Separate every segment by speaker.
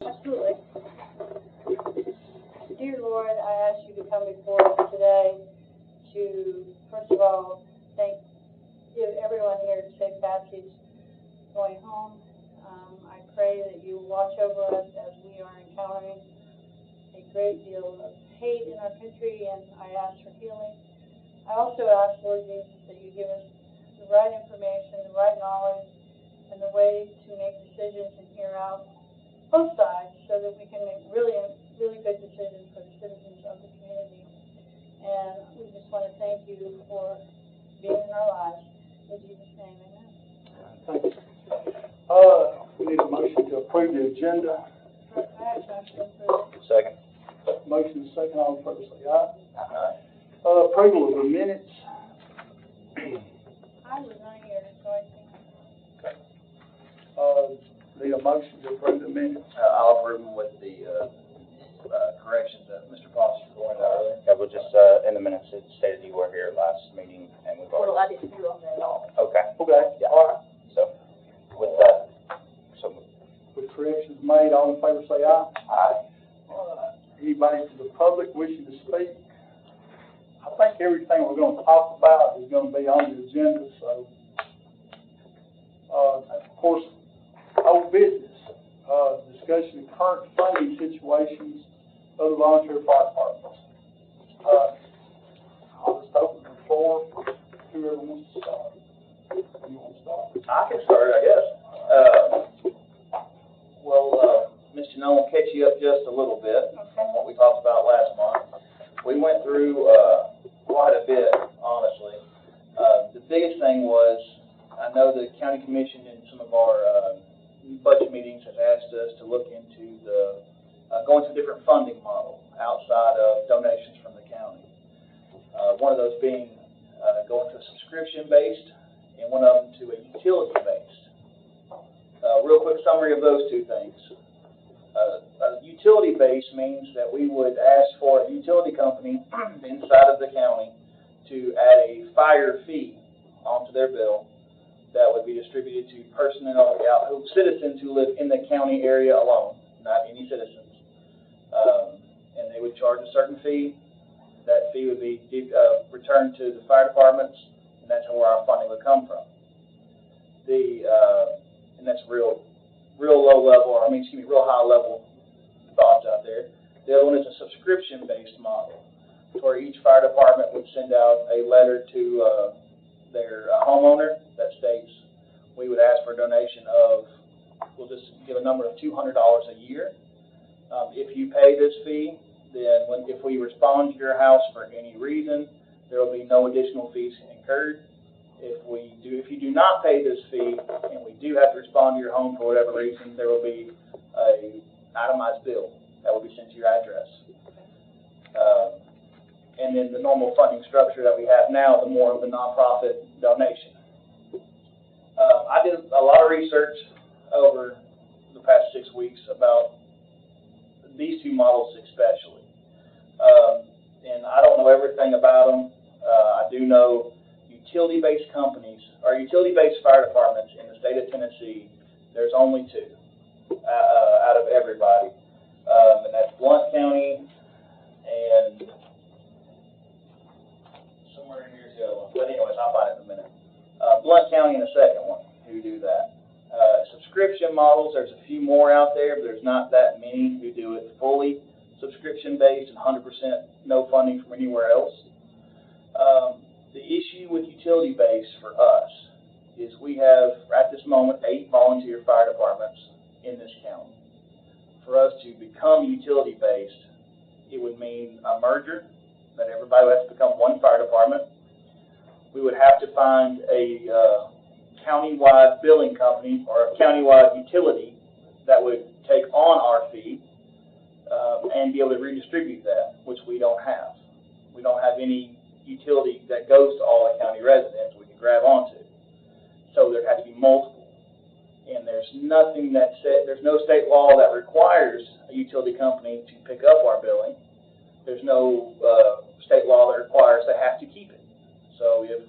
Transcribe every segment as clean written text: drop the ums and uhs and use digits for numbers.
Speaker 1: Absolutely. Dear Lord, I ask you to come before us today to, first of all, give everyone here a safe passage going home. I pray that you watch over us as we are encountering a great deal of hate in our country, and I ask for healing. I also ask, Lord Jesus, that you give us the right information, the right knowledge, and the way to make decisions and hear out both sides so that we can make really good decisions for the citizens of the community. And we just want to thank you for being in our lives. In Jesus' name, amen.
Speaker 2: Thank you. We need a motion to approve the agenda.
Speaker 1: I have a motion for this.
Speaker 3: Second.
Speaker 2: Motion is second, all in favor say aye.
Speaker 3: Aye.
Speaker 2: Approval of the minutes.
Speaker 1: I was not here, so I think.
Speaker 2: Need a motion to approve the minutes.
Speaker 3: I'll approve them with the corrections that Mr. Foster pointed out earlier.
Speaker 4: Yeah, we'll just, in the minutes, it stated you were here last meeting, and we've already.
Speaker 1: Well, I didn't do all that.
Speaker 4: No, okay,
Speaker 2: Okay.
Speaker 4: yeah.
Speaker 2: All right.
Speaker 4: So, with that, so,
Speaker 2: With corrections made, all in favor say aye.
Speaker 4: aye.
Speaker 2: Anybody from the public wishing to speak? I think everything we're going to talk about is going to be on the agenda, so, of course, old business, discussion of current funding situations of the volunteer fire departments. I'll just open the floor, whoever wants to start. You want to start?
Speaker 3: I can start, I guess. Mr. Nolan, will catch you up just a little bit from what we talked about last month. We went through quite a bit, honestly. The biggest thing was, I know the county commission in some of our budget meetings has asked us to look into the going to a different funding model outside of donations from the county. One of those being going to a subscription-based, and one of them to a utility-based. Real quick summary of those two things. A utility-based means that we would ask for a utility company inside of the county to add a fire fee onto their bill that would be distributed to personnel, citizens who live in the county area alone, not any citizens. And they would charge a certain fee. That fee would be returned to the fire departments, and that's where our funding would come from. And that's real low level, real high level thoughts out there. The other one is a subscription-based model, where each fire department would send out a letter to their homeowner that states we would ask for a donation of, we'll just give a number of $200 a year. If you pay this fee, then if we respond to your house for any reason, there will be no additional fees incurred. If you do not pay this fee, and we do have to respond to your home for whatever reason, there will be an itemized bill that will be sent to your address. And then the normal funding structure that we have now, the more of the nonprofit donation. I did a lot of research over the past 6 weeks about these two models especially. And I don't know everything about them. I do know utility-based companies, or utility-based fire departments in the state of Tennessee, there's only two out of everybody. And that's Blount County and somewhere in here's the other one. But anyways, I'll find it in a minute. Blount County and the second one who do that. Subscription models, there's a few more out there, but there's not that many who do it fully subscription-based and 100% no funding from anywhere else. The issue with utility-based for us is we have, at this moment, 8 volunteer fire departments in this county. For us to become utility-based, it would mean a merger, that everybody would have to become one fire department. We would have to find a county-wide billing company or a county-wide utility that would take on our fee and be able to redistribute that, which we don't have. We don't have any utility that goes to all the county residents we can grab onto. So there has to be multiple. And there's nothing that said, there's no state law that requires a utility company to pick up our billing. There's no state law that requires they have to keep it. So if,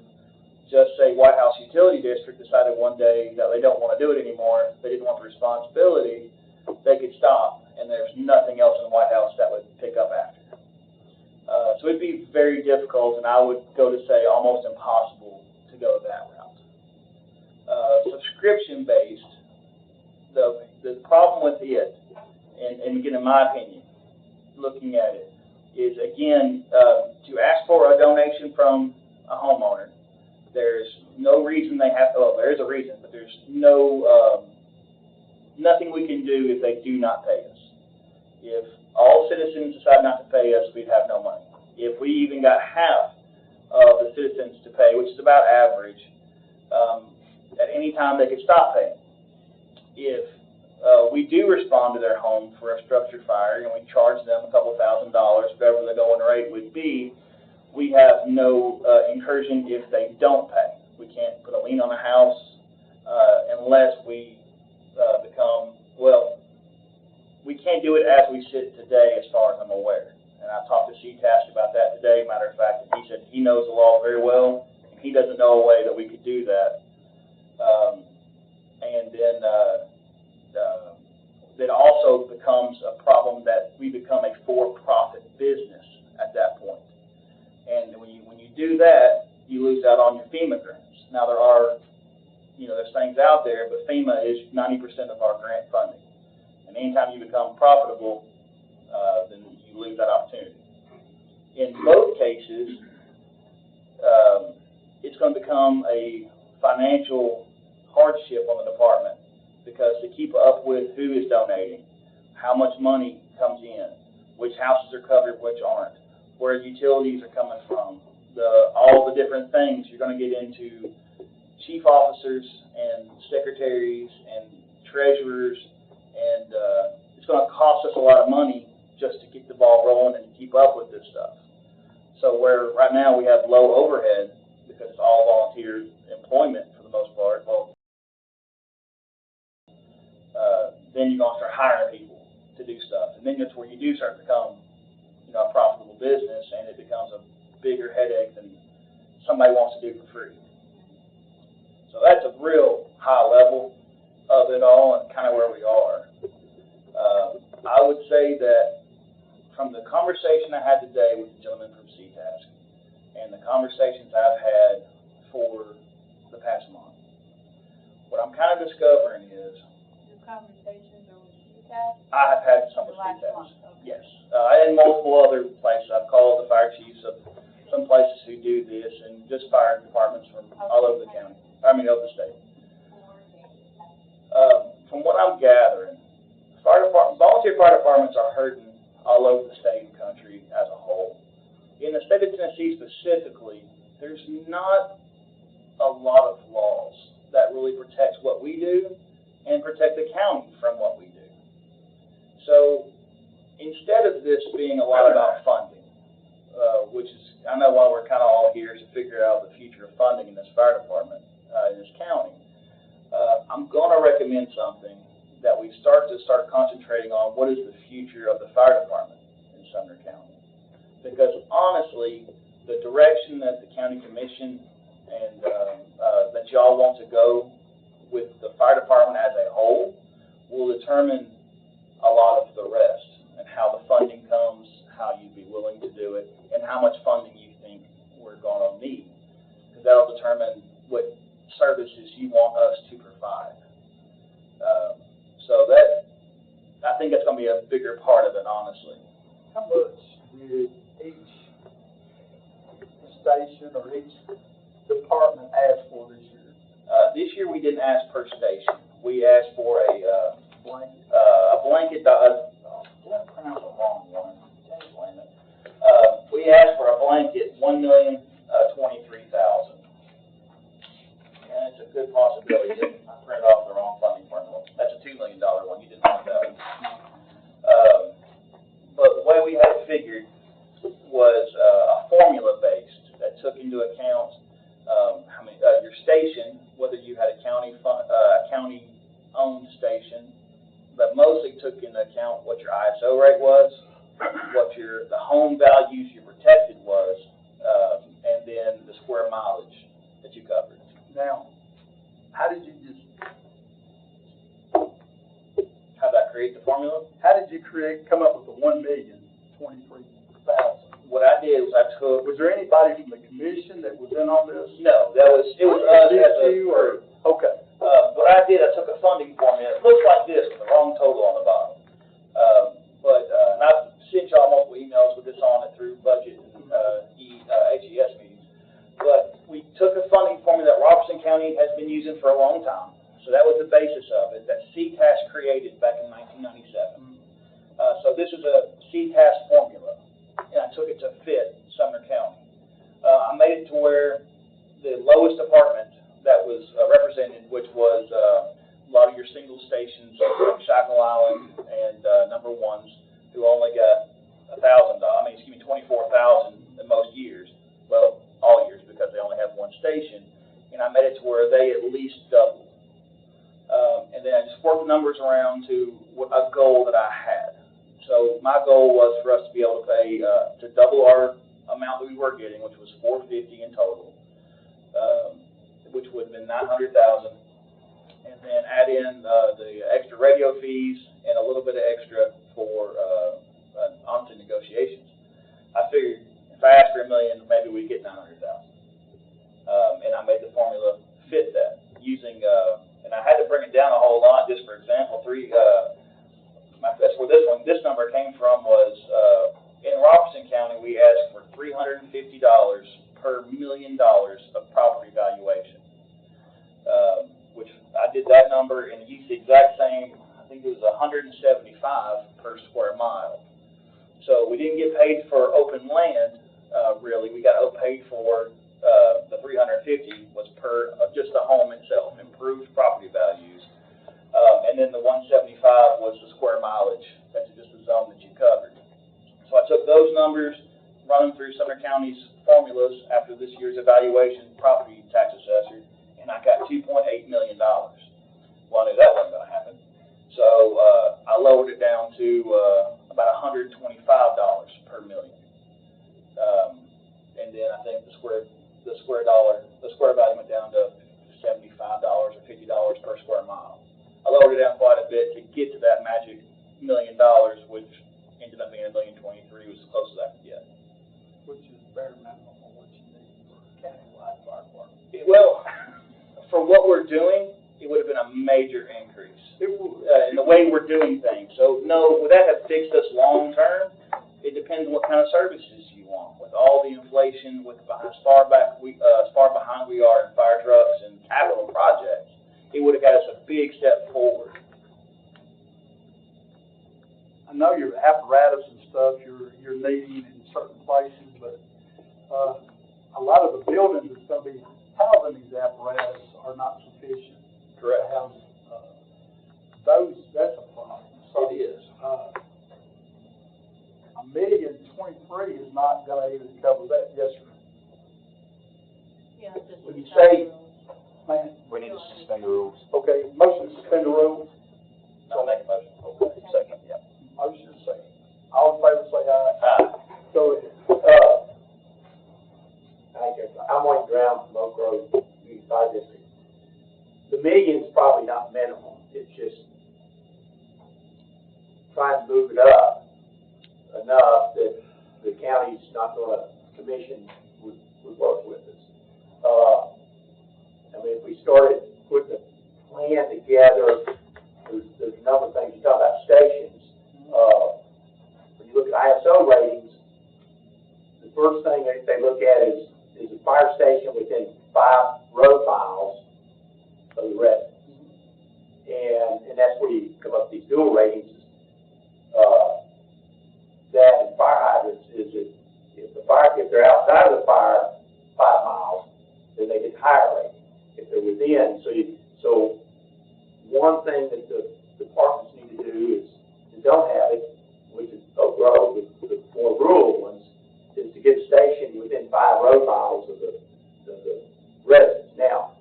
Speaker 3: just say, White House Utility District decided one day that they don't want to do it anymore, they didn't want the responsibility, they could stop, and there's nothing else in the White House that would pick up after. So it'd be very difficult, and I would go to say almost impossible to go that route. Subscription-based, the problem with it, and again, in my opinion, looking at it, is again, to ask for a donation from a homeowner, there's no reason they have to, well, there is a reason, but there's nothing we can do if they do not pay us. If all citizens decide not to pay us, we'd have no money. If we even got half of the citizens to pay, which is about average, at any time they could stop paying. If we do respond to their home for a structure fire and we charge them a couple $1,000, whatever the going rate would be, we have no incursion if they don't pay. We can't put a lien on a house unless we become, well, we can't do it as we sit today as far as I'm aware. And I talked to CTAS about that today. Matter of fact, he said he knows the law very well, and he doesn't know a way that we could do that. And then that also becomes a problem that we become a for-profit business at that point. And when you do that, you lose out on your FEMA grants. Now there are, there's things out there, but FEMA is 90% of our grant funding. And anytime you become profitable, then you lose that opportunity. In both cases, it's going to become a financial hardship on the department, because to keep up with who is donating, how much money comes in, which houses are covered, which aren't, where utilities are coming from, all the different things, you're going to get into chief officers and secretaries and treasurers, and it's going to cost us a lot of money just to keep the ball rolling and to keep up with this stuff. So where right now we have low overhead, because it's all volunteer employment for the most part, well, then you're going to start hiring people to do stuff. And then that's where you do start to become, a profitable business, and it becomes a bigger headache than somebody wants to do for free. So that's a real high level of it all and kind of where we are. I would say that from the conversation I had today with the gentleman from CTAS and the conversations I've had for the past month, what I'm kind of discovering is
Speaker 1: Conversations or with CTAS?
Speaker 3: I have had some with
Speaker 1: Last
Speaker 3: CTAS.
Speaker 1: month, okay.
Speaker 3: Yes. And multiple other places. I've called the fire chiefs of some places who do this, and just fire departments from all over the county. Over the state. From what I'm gathering, volunteer fire departments are hurting all over the state and country as a whole. In the state of Tennessee specifically, there's not a lot of laws that really protect what we do and protect the county from what we do. So instead of this being a lot about funding, which is, I know why we're kind of all here, is to figure out the future of funding in this fire department, in this county, I'm going to recommend something that we start concentrating on. What is the future of the fire department in Sumner County? Because honestly, the direction that the county commission and that y'all want to go with the fire department as a whole will determine a lot of the rest, and how the funding comes, how you'd be willing to do it, and how much funding you think we're going to need. Because that'll determine what services you want us to provide. So that, I think that's going to be a bigger part of it, honestly.
Speaker 2: How much did each station or each department ask for this year?
Speaker 3: This year we didn't ask per station. We asked for a blanket. Did I pronounce the wrong one? We asked for a blanket, $1,023,000. And it's a good possibility that I printed off the wrong funding formula. That's a $2 million one. You didn't want that one. But the way we had it figured was a formula-based that took into account how many your station, whether you had a county-owned station, but mostly took into account what your ISO rate was, what the home values you protected was, and then the square mileage that you covered.
Speaker 2: Now, how did you just?
Speaker 3: How'd that create the formula?
Speaker 2: How did you come up with the 1,023,000?
Speaker 3: What I did was I took,
Speaker 2: Was there anybody from the commission that was in on this?
Speaker 3: no, it was us as a
Speaker 2: You
Speaker 3: group.
Speaker 2: or, okay.
Speaker 3: What I did, I took a funding formula. It looks like this with the wrong total on the bottom. And I've sent y'all multiple emails with this on it through budget and HES meetings. But we took a funding formula that Robertson County has been using for a long time. So that was the basis of it, that CTAS created back in 1997. So this is a CTAS formula, and I took it to fit Sumner County. I made it to where the lowest department that was represented, which was a lot of your single stations, like Shackle Island and number ones, who only got $24,000 in most years. Well, all years, because they only have one station. And I made it to where they at least doubled. And then I just worked the numbers around to a goal that I had. So my goal was for us to be able to pay, to double our amount that we were getting, which was $450 in total, which would have been $900,000, and then add in the extra radio fees and a little bit of extra for onto negotiations. I figured if I asked for $1 million, maybe we'd get $900,000, and I made the formula fit that using, and I had to bring it down a whole lot. Just for example, that's where this number came from was in Robertson County, we asked for $350 per $1 million of property valuation, which I did that number and used the exact same. I think it was $175 per square mile. So we didn't get paid for open land, really. We got paid for the $350 was per just the home itself, improved property values, and then the $175 was the square mileage. That's just the zone that you covered. So I took those numbers, run them through Sumner County's formulas after this year's evaluation, property tax assessor, and I got $2.8 million. Well, I knew that wasn't going to happen. So I lowered it down to about $125 per million. And then I think the square value went down to $75 or $50 per square mile. I lowered it down quite a bit to get to that magic $1 million, which ended up being $1,023,000, was as close as I could get.
Speaker 2: Which is bare minimum on what you need for countywide fire department.
Speaker 3: Well, for what we're doing, it would have been a major increase
Speaker 2: It would.
Speaker 3: in the way we're doing things. So no, would that have fixed us long term? It depends on what kind of services you want. With all the inflation, with as far behind we are in fire trucks and capital projects, it would have got us a big step forward.
Speaker 2: I know your apparatus and stuff you're needing in certain places, but a lot of the buildings that's going to be housing these apparatus are not sufficient.
Speaker 3: Correct.
Speaker 2: To house that's a problem. So,
Speaker 3: It is.
Speaker 2: $1,023,000 is not going to even cover that, yes, sir.
Speaker 1: Yeah, just.
Speaker 2: When you say, man,
Speaker 4: We need to suspend the rules.
Speaker 2: okay, motion to suspend the rules.
Speaker 3: I'll make a motion.
Speaker 4: Okay, second, yeah.
Speaker 2: Motion is second. All in favor, say aye.
Speaker 3: Aye.
Speaker 2: Go ahead.
Speaker 5: I'm on ground from Oak Grove Community Fire District. The million's probably not minimal. It's just trying to move it up enough that the county's not going to commission would work with us. I mean, if we started putting a plan together, there's a number of things. You talk about stations. When you look at ISO ratings, the first thing they look at is a fire station within 5 road miles of the residence. And that's where you come up with these dual ratings. That and fire hydrants is that if they're outside of the fire 5 miles, then they get higher rating. If they're within, so one thing that the departments need to do is, and don't have it, which is Oak Grove, the more rural ones, is to get a station within 5 road miles of the residents. Now,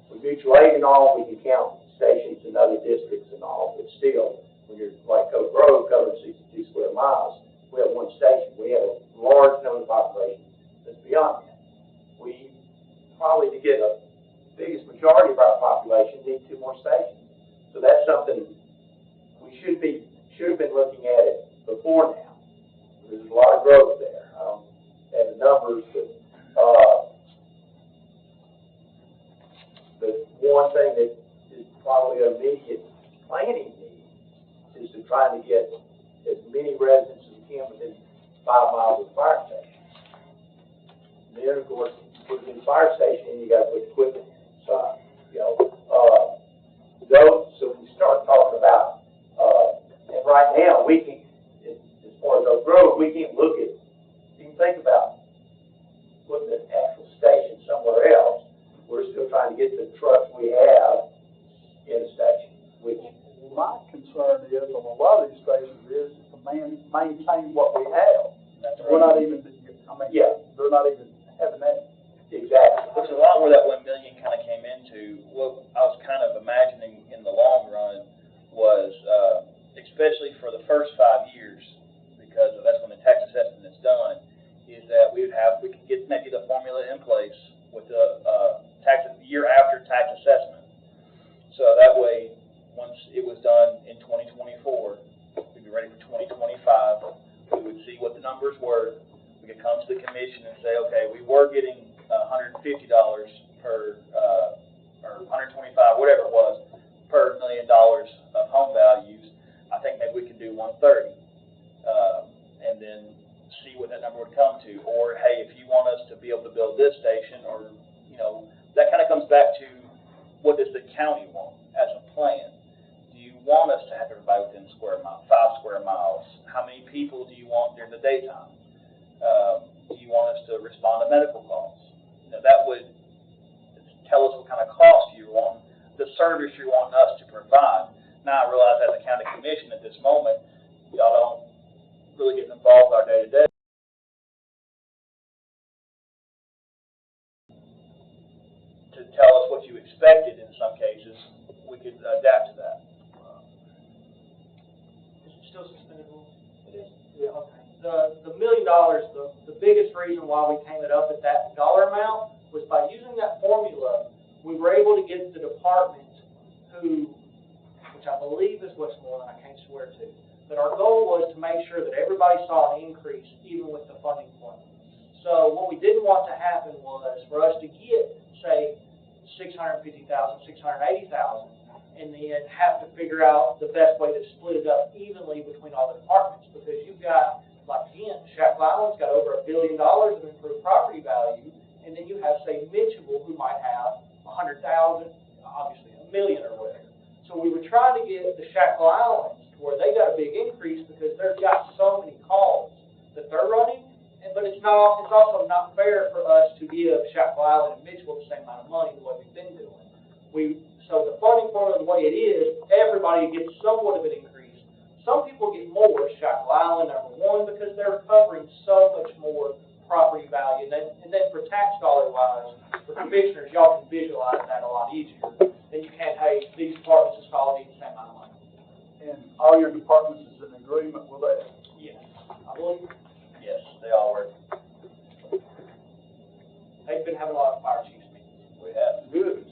Speaker 5: with mutual aid and all, we can count stations in other districts and all, but still, when you're like Oak Grove covering 62 square miles, we have one station. We have a large known population that's beyond that. We probably, to get a biggest majority of our population, need 2 more stations. So that's something we should be before now. There's a lot of growth there. I don't have the numbers, but the one thing that is probably an immediate planning need is to try to get as many residents as we can within 5 miles of the fire station. And then, of course, put a new fire station in, you got to put equipment in. So, so we start talking about, and right now, we can't, as far as those growth, we can't look at, you can think about putting an actual station somewhere else. We're still trying to get the trucks we have in a station, which.
Speaker 2: My concern is, on a lot of these stations, is to maintain what we have.
Speaker 3: That's
Speaker 2: We're
Speaker 3: right.
Speaker 2: not even,
Speaker 5: Yeah.
Speaker 2: they're not even having that.
Speaker 5: Exactly.
Speaker 3: Which is a lot where that 1 million kind of came into. What I was kind of imagining in the long run was, especially for the first 5 years, because that's when the tax assessment is done, is that we could get maybe the formula in place with the year after tax assessment. So that way, once it was done in 2024, we'd be ready for 2025. We would see what the numbers were. We could come to the commission and say, okay, we were getting $150 per, or 125, whatever it was, per $1 million of home values. I think maybe we can do 130, and then see what that number would come to. Or, hey, if you want us to be able to build this station, or, that kind of comes back to what does the county want as a plan? Do you want us to have everybody within 5 square miles? How many people do you want during the daytime? Do you want us to respond to medical calls? That would tell us what kind of cost you want, the service you're wanting us to provide. Now, I realize as a county commission at this moment, y'all don't really get involved in our day-to-day. To tell us what you expected in some cases, we could adapt to that.
Speaker 6: Is it still suspendable?
Speaker 1: It is.
Speaker 6: Yeah. Okay. The $1 million, the biggest reason why we came it up at that dollar amount was by using that formula, we were able to get the department who, which I believe is Westmoreland, I can't swear to, but our goal was to make sure that everybody saw an increase even with the funding formula. So what we didn't want to happen was for us to get, say, 650,000, 680,000, and then have to figure out the best way to split it up evenly between all the departments, because you've got, like, again, Shackle Island's got over $1 billion of improved property value, and then you have, say, Mitchell, who might have 100,000, obviously $1 million or whatever. So we were trying to get the Shackle Islands to where they got a big increase because they've got so many calls that they're running, but it's also not fair for us to give Shackle Island and Mitchell the same amount of money the way we've been doing. So the funding formula, the way it is, everybody gets somewhat of an increase. Some people get more, Shackle Island, #1, because they're covering so much more property value. And then for tax dollar wise, for commissioners, y'all can visualize that a lot easier. Then you can't, hey, these departments just all need the same amount of money.
Speaker 2: And all your departments is in agreement with that?
Speaker 6: Yes. I believe
Speaker 3: Yes, they all were.
Speaker 6: they've been having a lot of fire chiefs meetings.
Speaker 3: We have.
Speaker 2: Good.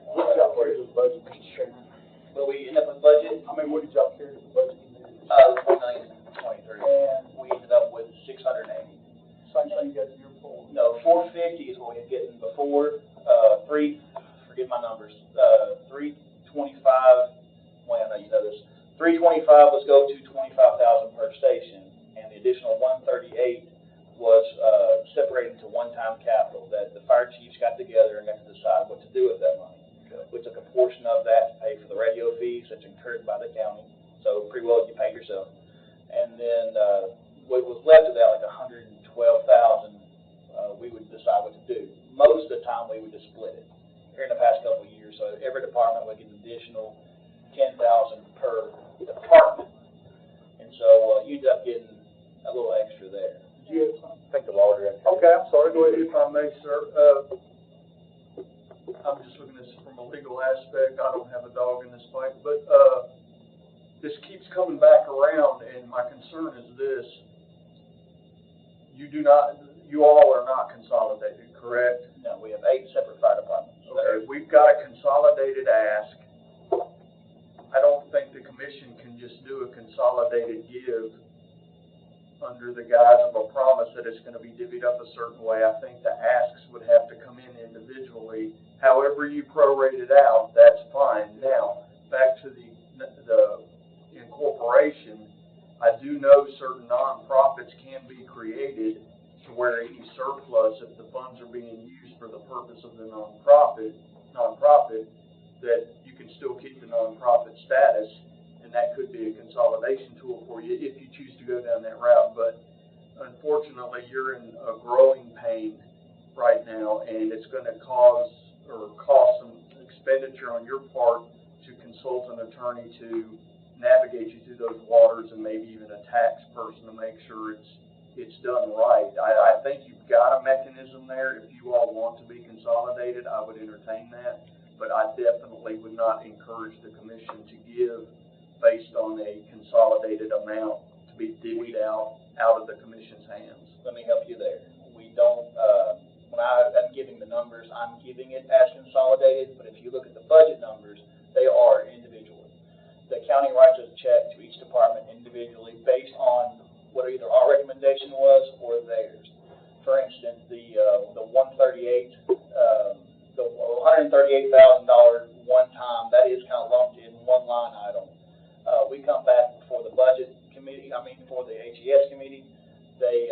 Speaker 2: What did y'all carry to the budget, Mr. Chairman?
Speaker 3: But we ended up with budget,
Speaker 2: What did y'all carry to the budget committee?
Speaker 3: $4,023,000.
Speaker 2: And
Speaker 3: We ended up with 680.
Speaker 2: same thing you got the year before?
Speaker 3: No, 450 is what we had getting before. Forget my numbers. 325. Well, I know you know this. 325 was go to 25,000 per station, and the additional 138 was separated into one-time capital that the fire chiefs got together and got to decide what to do with that money. We took a portion of that to pay for the radio fees that's incurred by the county, so pretty well you pay yourself. And then what was left of that, like 112,000, we would decide what to do. Most of the time, we would just split it. Here in the past couple of years, so every department would get an additional 10,000 per department, and so you end up getting a little extra there.
Speaker 2: Did you have something?
Speaker 4: I think the law director.
Speaker 2: Okay, I'm sorry, go ahead if I may, sir. I'm just looking at this from a legal aspect. I don't have a dog in this fight, but, this keeps coming back around, and my concern is this. You all are not consolidated, correct?
Speaker 3: No, we have 8 separate fire departments.
Speaker 2: Okay, we've got a consolidated ask. I don't think the commission consolidated give under the guise of a promise that it's gonna be divvied up a certain way. I think the asks would have to come in individually. However you prorate it out, that's fine. Now, back to the incorporation, I do know certain nonprofits can be created to where any surplus, if the funds are being used for the purpose of the nonprofit, that you can still keep the nonprofit status, and that could be a consolidation tool for you if you choose to go down that route. But unfortunately, you're in a growing pain right now, and it's going to cost some expenditure on your part to consult an attorney to navigate you through those waters, and maybe even a tax person to make sure it's done right. I think you've got a mechanism there. If you all want to be consolidated, I would entertain that, but I definitely would not encourage the commission to give based on a consolidated amount to be divvied out of the commission's hands.
Speaker 3: Let me help you there. We don't, when I'm giving the numbers, I'm giving it as consolidated, but if you look at the budget numbers, they are individual. The county writes a check to each department individually based on what either our recommendation was or theirs. For instance, the $138,000 one time, that is kind of lumped in one line item. We come back before the budget committee, before the HES committee. They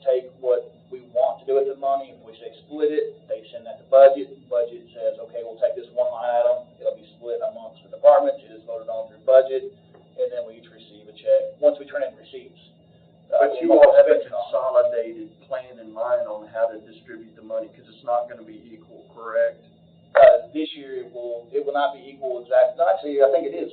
Speaker 3: take what we want to do with the money. If we say split it, they send that to budget. Budget says, okay, we'll take this one line item. It'll be split amongst the departments. It is voted on through budget, and then we each receive a check once we turn in receipts.
Speaker 2: But you all have a consolidated plan in mind on how to distribute the money, because it's not going to be equal, correct?
Speaker 3: This year it will not be equal exactly. No, actually, I think it is.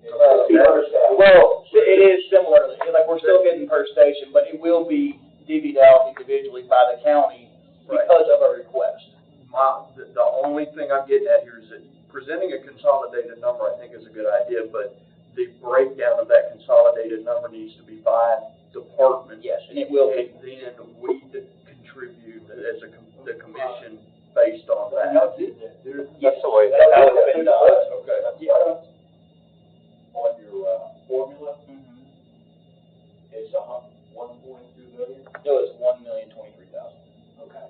Speaker 3: Well, it is similar. Like, we're still getting per station, but it will be divvied out individually by the county because of a request.
Speaker 2: The only thing I'm getting at here is that presenting a consolidated number, I think, is a good idea, but the breakdown of that consolidated number needs to be by department.
Speaker 3: Yes, and it will be.
Speaker 2: And then we contribute as the commission based on that.
Speaker 4: That's the way.
Speaker 3: That's how it's been done.
Speaker 2: Okay.
Speaker 3: Yeah.
Speaker 5: On your formula, it's 1.2 million?
Speaker 3: It was $1,023,000.
Speaker 5: Okay.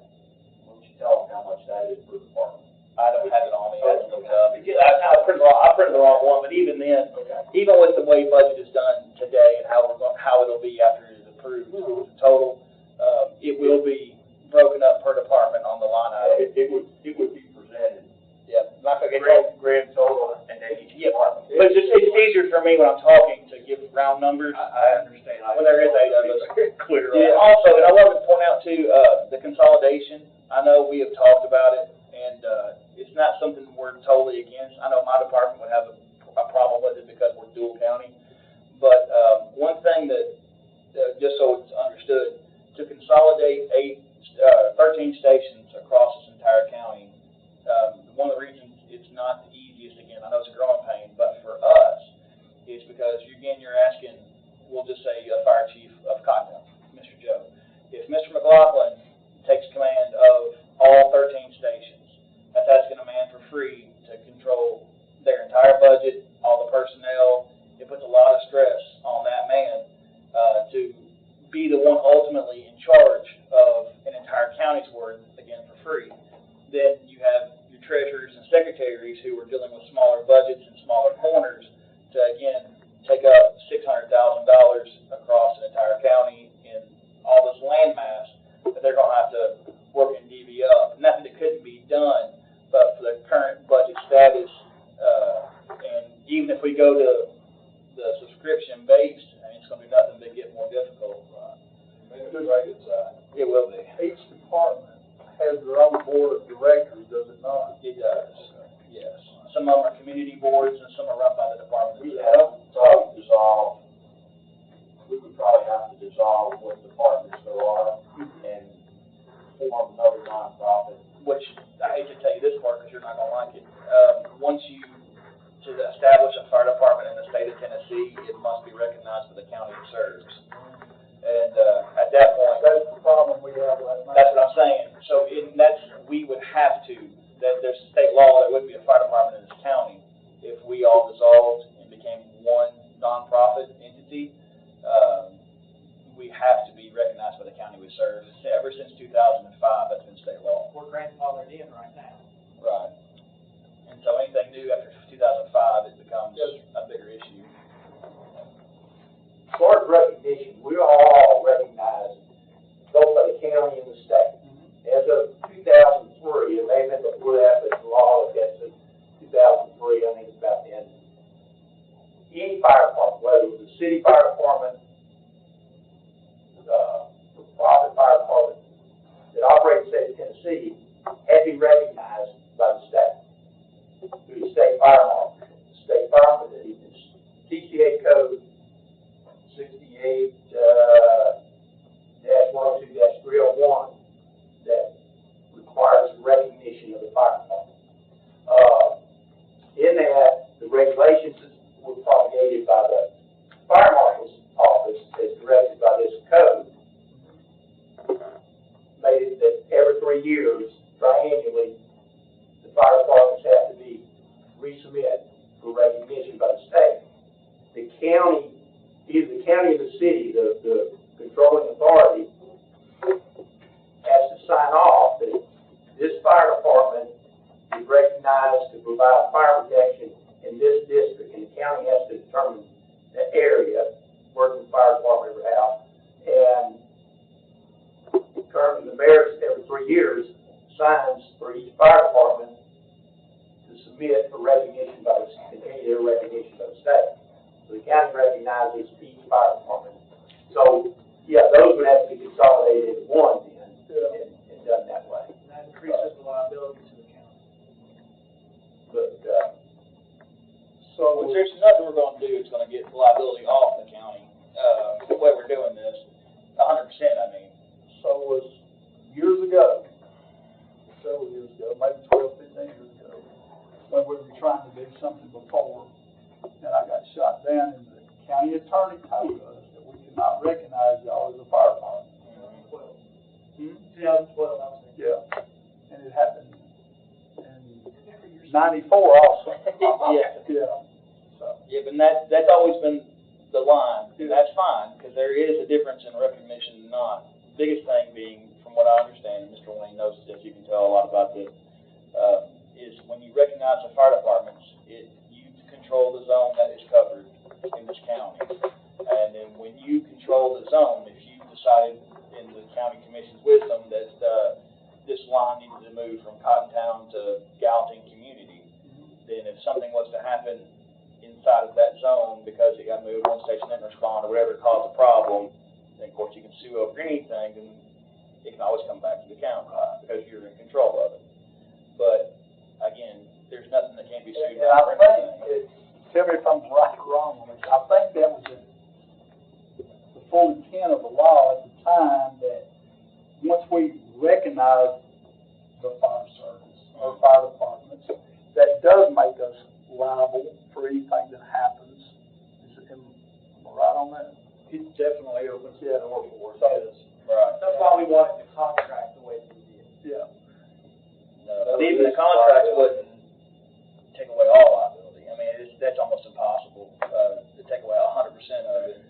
Speaker 5: Why don't you tell them how much that is per department?
Speaker 3: I don't have it on me. I printed the wrong one, but even then, even with the way budget is done today and how it'll be after it is approved total, it will be broken up per department on the line item.
Speaker 5: It would be presented.
Speaker 3: Yeah, not gonna get
Speaker 5: Grand total, and then each department.
Speaker 3: But it's easier for me when I'm talking to give round numbers.
Speaker 5: I understand.
Speaker 3: When there is 8 of us.
Speaker 5: Clear.
Speaker 3: Yeah, also, and I wanted to point out too, the consolidation. I know we have talked about it, and it's not something we're totally against. I know my department would have a problem with it because we're dual county. But one thing that, just so it's understood, to consolidate 13 stations across this entire county, one of the reasons it's not the easiest, again, I know it's a growing pain, but for us, is because, again, you're asking, we'll just say a fire chief of Cottonville, Mr. Joe. If Mr. McLaughlin takes command of all 13 stations, that's asking a man for free to control their entire budget, all the personnel. It puts a lot of stress on that man to be the one ultimately in charge of an entire county's worth, again, for free. Then you have your treasurers and secretaries who are dealing with smaller budgets and smaller corners to, again, take up $600,000 across an entire county in all this land mass that they're going to have to work and divvy up. Nothing that couldn't be done, but for the current budget status, and even if we go to the subscription based, it's going to be nothing but get more difficult. It will be.
Speaker 2: Each department has their own board of directors, does it not?
Speaker 3: It does, yes. Some of them are community boards and some are run by the department.
Speaker 5: We would probably have to dissolve what departments there are and form another nonprofit.
Speaker 3: Which, I hate to tell you this part because you're not going to like it. Once you, to establish a fire department in the state of Tennessee, it must be recognized by the county it serves. And at that point,
Speaker 2: That's the problem we have right now.
Speaker 3: that's what I'm saying. So we would have to, there's state law, there wouldn't be a fire department in this county if we all dissolved and became one nonprofit. agency, we have to be recognized by the county we serve. Ever since 2005, that's been state law.
Speaker 6: We're grandfathered in right now.
Speaker 3: Right. And so anything new after 2005, it becomes a bigger issue.
Speaker 5: As far as recognition, we are all recognized both by the county and the state. As of 2003, it may have been before that, but the law gets to 2003, I think it's about the end. Any fire department, whether it was a city fire department, private fire department that operates in the state of Tennessee, had to be recognized by the state, through the state fire marshal. The state fire marshal, it's TCA code 68-102-301 that requires recognition of the fire department. In that, the regulations were promulgated by the fire marshal's office as directed by this code, made it that every 3 years, triannually, the fire departments have to be resubmit for recognition by the state. The county, either the county or the city, the controlling authority, has to sign off that this fire department is recognized to provide fire protection in this district, and the county has to determine the area where the fire department ever have. And currently, the mayor, every 3 years, signs for each fire department to submit for recognition by the, continue their recognition by the state. So the county recognizes each fire department. So, yeah, those would have to be consolidated into one then, and done that way.
Speaker 6: And that increases the liability to the county.
Speaker 5: But,
Speaker 3: Which there's nothing we're gonna do that's gonna get liability off the county, the way we're doing this, 100%, I mean.
Speaker 7: So was years ago, several years ago, maybe 12, 15 years ago, when we were trying to do something before, and I got shot down, and the county attorney told us that we could not recognize y'all as a fire department.
Speaker 6: 2012, I was thinking.
Speaker 7: Yeah, and it happened in '94 also.
Speaker 3: Yeah.
Speaker 7: Yeah. So.
Speaker 3: Yeah, but that's always been the line, and that's fine, because there is a difference in recognition and not. Biggest thing being, from what I understand, Mr. Wayne knows this, you can tell a lot about this, is when you recognize the fire departments, you control the zone that is covered in this county. And then when you control the zone, if you decided in the county commission's wisdom that this line needed to move from Cottontown to Gallatin community, then if something was to happen inside of that zone because it got moved, one station didn't respond, or whatever caused the problem, then of course you can sue over anything, and it can always come back to the county because you're in control of it. But again, there's nothing that can't be sued
Speaker 7: And I
Speaker 3: for
Speaker 7: think,
Speaker 3: anything.
Speaker 7: tell me if I'm right or wrong on this, I think that was the full intent of the law at the time, that once we recognize the fire service or fire departments, that does make us liable for anything that happens. Am I right on that?
Speaker 2: It definitely opens the door for us.
Speaker 3: Right.
Speaker 6: That's why we wanted the contract the way we did.
Speaker 7: Yeah.
Speaker 3: But even the contract wouldn't take away all liability. I mean, that's almost impossible, to take away 100% of it.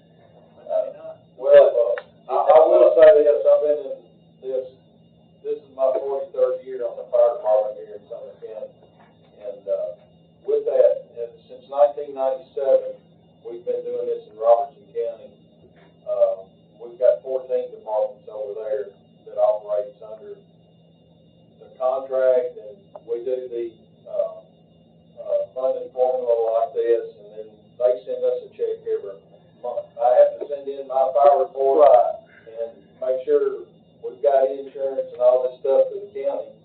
Speaker 8: Well, I will say this, I've been in this is my 43rd year on the fire department here in Sumner County. And, with that, since 1997, we've been doing this in Robertson County. We've got 14 departments over there that operates under the contract, and we do the, funding formula like this, and then they send us a check every month. I have to send in my fire report and make sure we've got insurance and all this stuff to the county.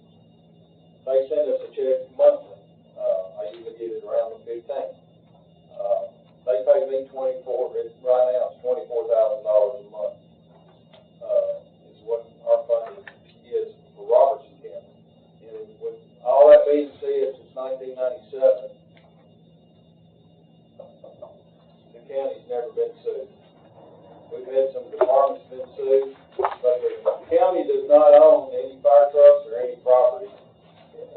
Speaker 8: They send us a check monthly. I usually get it around the 15th. They pay me right now it's $24,000 a month, is what our funding is for Robertson County. And with all that being said, since 1997, the county's never been sued. We've had some departments been sued, but the county does not own any fire trucks or any property.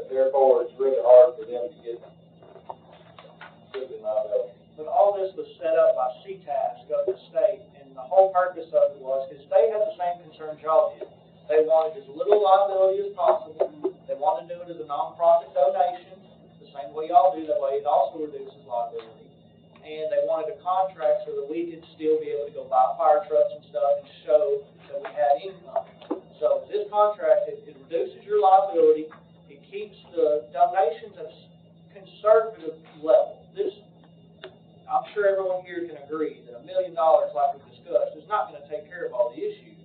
Speaker 8: Therefore, it's really hard for them to get sued in liability.
Speaker 6: But all this was set up by CTAS, the whole purpose of it was, because they had the same concerns y'all did. They wanted as little liability as possible. They wanted to do it as a nonprofit donation, the same way y'all do. That way it also reduces liability. And they wanted a contract so that we could still be able to go buy fire trucks and stuff and show that we had income. So this contract, it reduces your liability. It keeps the donations at a conservative level. This, I'm sure everyone here can agree that $1 million, like we discussed, is not going to take care of all the issues,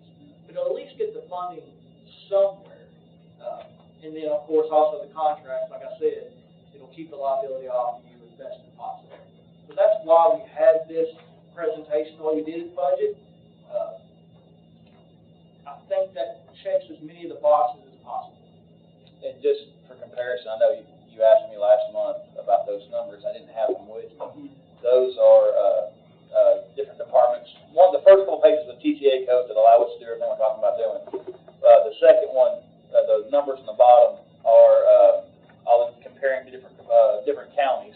Speaker 6: but it'll at least get the funding somewhere. And then, of course, also the contract, like I said, it'll keep the liability off of you as best as possible. So that's why we had this presentation the way we did the budget. I think that checks as many of the boxes as possible.
Speaker 3: And just for comparison, I know you asked me last month about those numbers. I didn't have them with me. Those are different departments. One, the first couple pages of the TTA code that allow us to do everything we're talking about doing. The second one, the numbers on the bottom are all comparing to different counties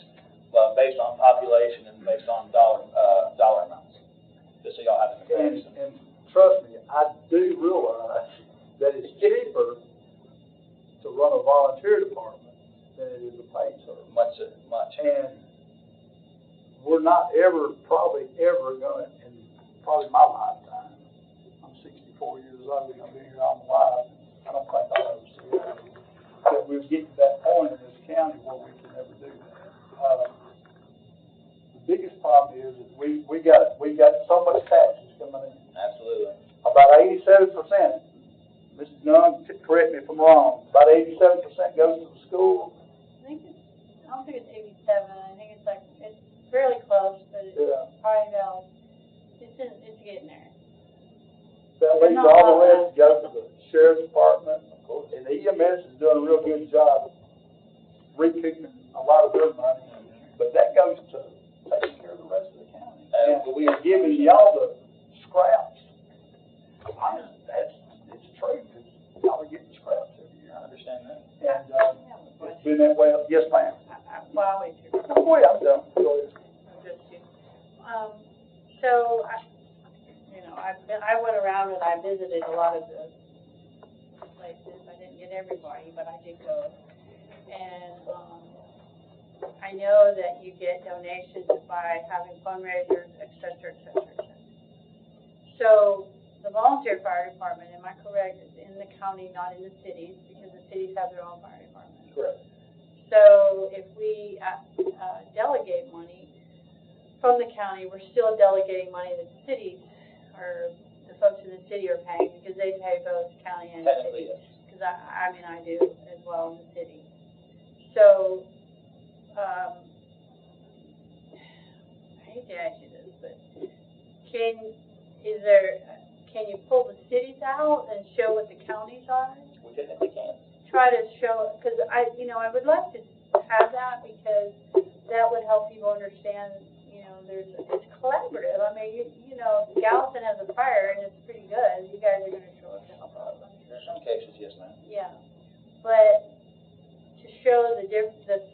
Speaker 3: based on population and based on dollar amounts. Just so y'all have the comparison.
Speaker 7: And trust me, I do realize that it's cheaper to run a volunteer department than it is a paid service.
Speaker 3: Much.
Speaker 7: And we're not probably ever going to, in probably my lifetime, I'm 64 years old and I've been here all my life, I don't think I'll ever see it, that we'll get to that point in this county where we can never do that. The biggest problem is that we got so much taxes coming in.
Speaker 3: Absolutely.
Speaker 7: About 87%, Mrs. Nunn, correct me if I'm wrong, about 87% goes to the school.
Speaker 1: I don't think it's 87, I think it's like, it's fairly close, but it's probably about, it's getting there.
Speaker 7: That leaves all the rest go to the sheriff's department, and the EMS is doing a real good job recouping a lot of their money, but that goes to taking care of the rest of the county. And we are giving y'all the scraps. It's true, because y'all are getting scraps every year.
Speaker 3: I understand that.
Speaker 7: And it's been that way. Yes, ma'am.
Speaker 1: Well, wait,
Speaker 7: Oh, boy, I'm done. Go ahead.
Speaker 1: So, I went around and I visited a lot of the places. I didn't get everybody, but I did go. And I know that you get donations by having fundraisers, et cetera, et cetera, et cetera. So the volunteer fire department, am I correct, is in the county, not in the cities, because the cities have their own fire department.
Speaker 3: Correct.
Speaker 1: So if we delegate money from the county, we're still delegating money that the cities, or the folks in the city are paying, because they pay both county and city.
Speaker 3: Yes.
Speaker 1: Because I do as well in the city. So, I hate to ask you this, but can you pull the cities out and show what the counties are?
Speaker 3: We technically can.
Speaker 1: Try to show, because I would love to have that, because that would help people understand, it's collaborative. I mean, Gallatin has a fire and it's pretty good. You guys are going to show up to help out, I'm sure.
Speaker 3: In some cases, yes, ma'am.
Speaker 1: Yeah, but to show the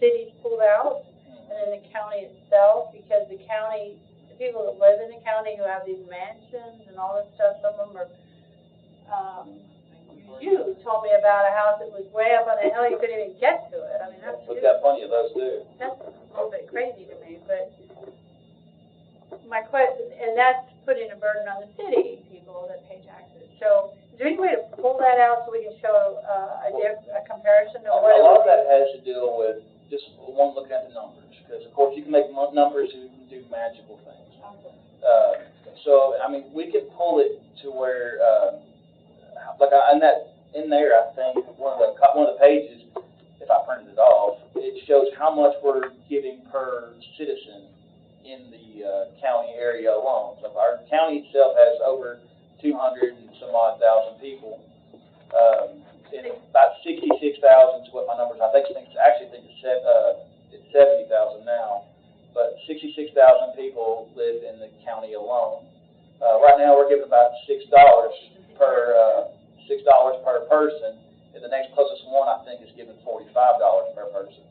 Speaker 1: cities pulled out, and then the county itself, because the people that live in the county who have these mansions and all this stuff, some of them are, you told me about a house that was way up on a hill, you couldn't even get to it. I mean, that's
Speaker 3: We've got plenty of those too.
Speaker 1: That's a little bit crazy to me, but my question, and that's putting a burden on the city people that pay taxes. So is there any way to pull that out so we can show a comparison of what
Speaker 3: A lot of that has to deal with just one looking at the numbers, because of course you can make numbers who can do magical things. So I mean, we can pull it to where, in there, I think one of the pages, if I printed it off, it shows how much we're giving per citizen in the county area alone. So our county itself has over 200 and some odd thousand people. And about 66,000 is what my numbers. I think it's 70,000 now, but 66,000 people live in the county alone. Right now, we're giving about $6 per person, and the next closest one I think is giving $45 per person.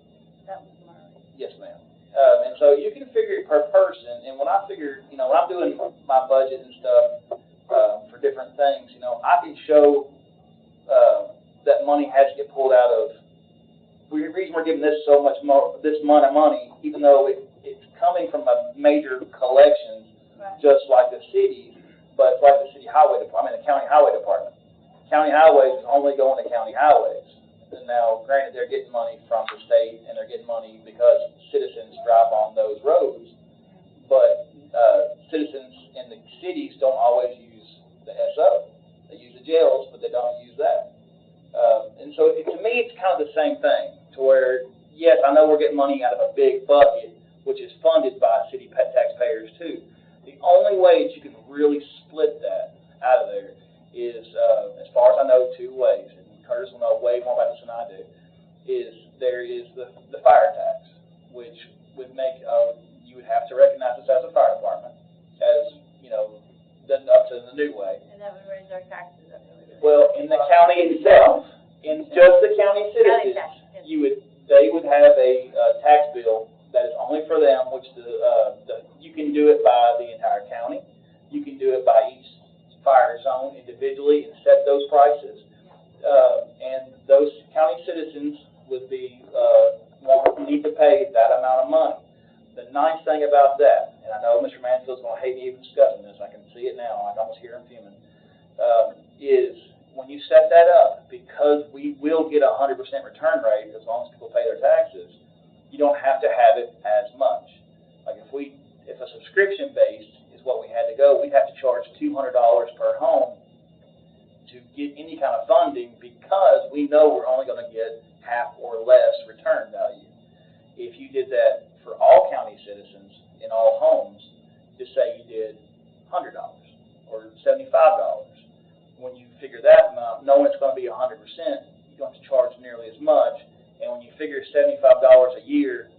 Speaker 1: That was Murray.
Speaker 3: Yes, ma'am. And so you can figure it per person, and when I figure, when I'm doing my budget and stuff, for different things, I can show, that money has to get pulled out of, the reason we're giving this so much more, this amount of money, even though it's coming from a major collection, just like the cities, but it's like the city highway department, the county highway department. County highways is only going to county highways. And now, granted, they're getting money from the state, and they're getting money because citizens drive on those roads, but citizens in the cities don't always use the SO. They use the jails, but they don't use that. And so, to me, it's kind of the same thing, to where, yes, I know we're getting money out of a big bucket, which is funded by city taxpayers too. The only way that you can really split that out of there is, as far as I know, two ways. And Curtis will know way more about this than I do. Is there is the fire tax, which would make you would have to recognize this as a fire department, as done up to the new way.
Speaker 1: And that would raise our taxes up really good.
Speaker 3: Well, in the county itself, in just the county citizens, they would have a tax bill that is only for them, which you can do it by the entire county. You can do it by each fire zone individually and set those prices. And those county citizens would be need to pay that amount of money. The nice thing about that, and I know Mr. Mansfield's going to hate me even discussing this, I can see it now, I can almost hear him fuming, is when you set that up, because we will get a 100% return rate as long as people pay their taxes, you don't have to have it as much. Like if a subscription based is what we had to go, we'd have to charge $200 per home to get any kind of funding, because we know we're only going to get half or less return value. If you did that for all county citizens in all homes, just say you did $100 or $75. When you figure that amount, knowing it's going to be 100%, you don't have to charge nearly as much. And when you figure $75 a year